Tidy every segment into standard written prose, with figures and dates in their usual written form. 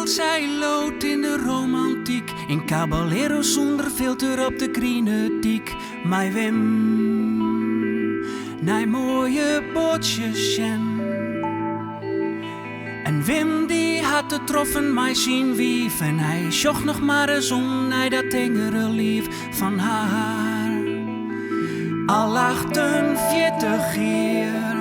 zij loopt in de romantiek. In Caballero zonder filter op de Grienediek. Mijn Wim, naar mooie bootjes en Wim die had het troffen mij zien wief. En hij zocht nog maar eens om naar dat tengere lief van haar. Al 48 jaar.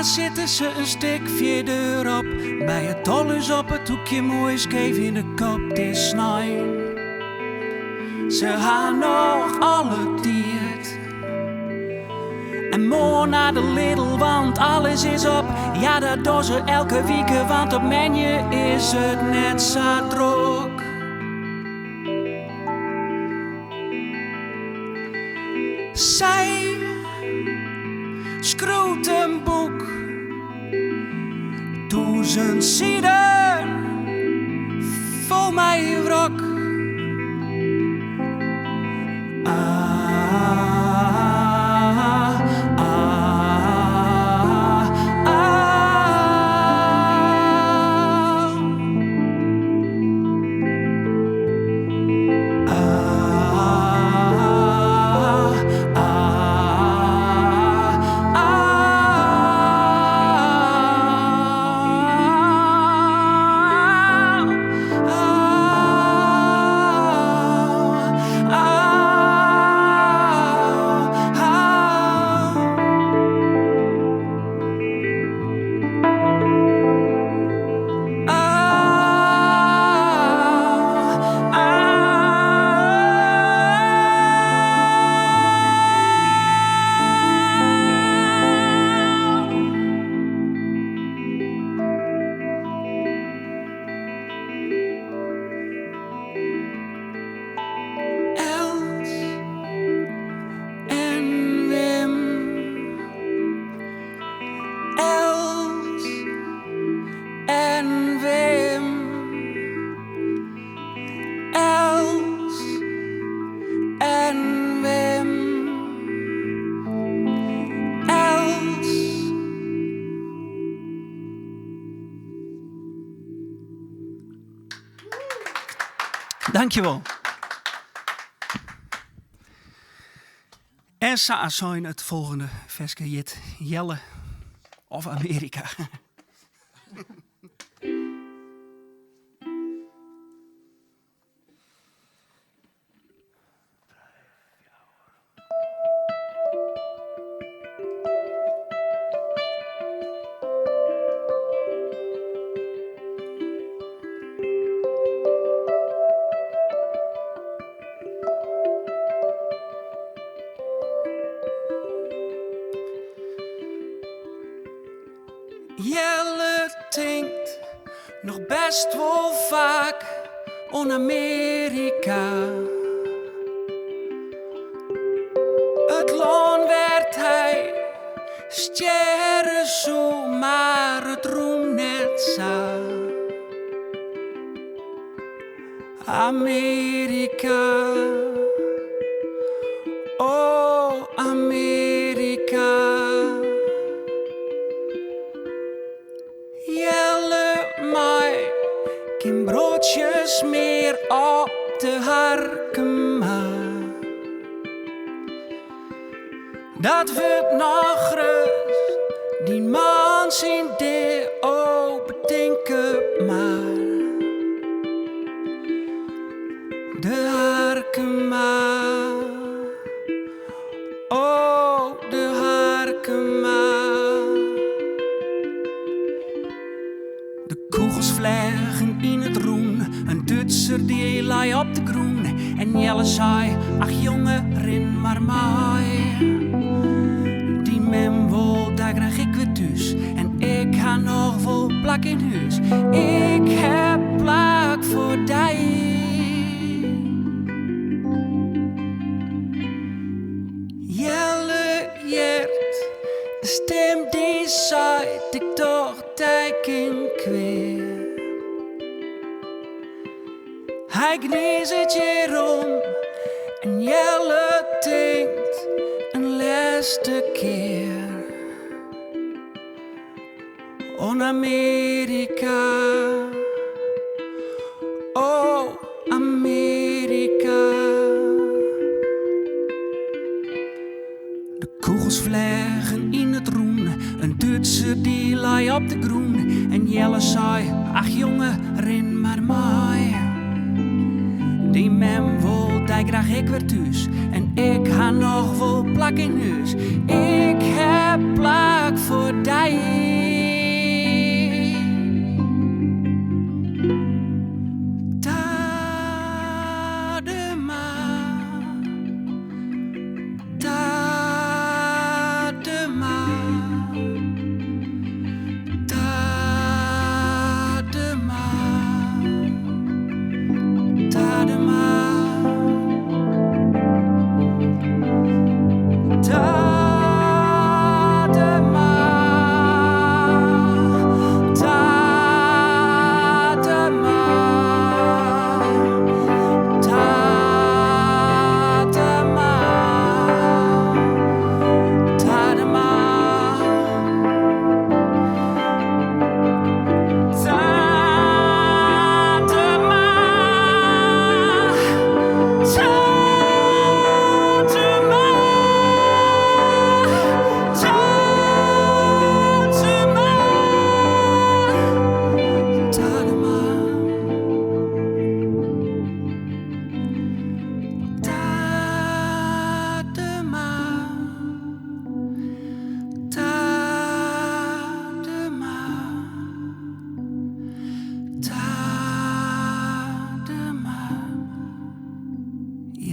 Zitten ze een stuk verderop. Bij het dollars op het hoekje mooi scheef in de kop. Het is snij. Ze gaan nog alle tijd. En morgen naar de Lidl, want alles is op. Ja, dat doen ze elke week, want op menu is het net zo druk. Zij schroeit een boek. 1000 zieden vol mijn wrok. Dankjewel. En zijn het volgende versje jit Jelle of Amerika. Jelle denkt nog best wel vaak aan Amerika. Het loon werd hij sterren zo, maar het roem net zo. Amerika, oh Amerika. Jelle mij geen broodjes meer op de harkema. Dat wordt nog rust, die man zien de bedenken maar. De harkema, oh de harkema. De kogels vliegen in het roen, een Duitser die lei op de groen. En Jelle zei, ach jongen, ren maar mij. Die mem wil, daar krijg ik weer thuis. En ik ga nog vol plak in huis. Ik heb plak voor die. Jelle Jert, de stem die zei, ik toch teken kweer. Hij kniest je om en Jelle denkt een laatste keer aan Amerika. Oh, Amerika. De kogels vliegen in het roen, een Duitser die lag op de groen. En Jelle zei, ach jongen, ren maar mij. Die mem wil die graag ik weer thuis. En ik ga nog wel plak in huis. Ik heb plak voor die.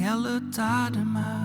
Jelle Tadema.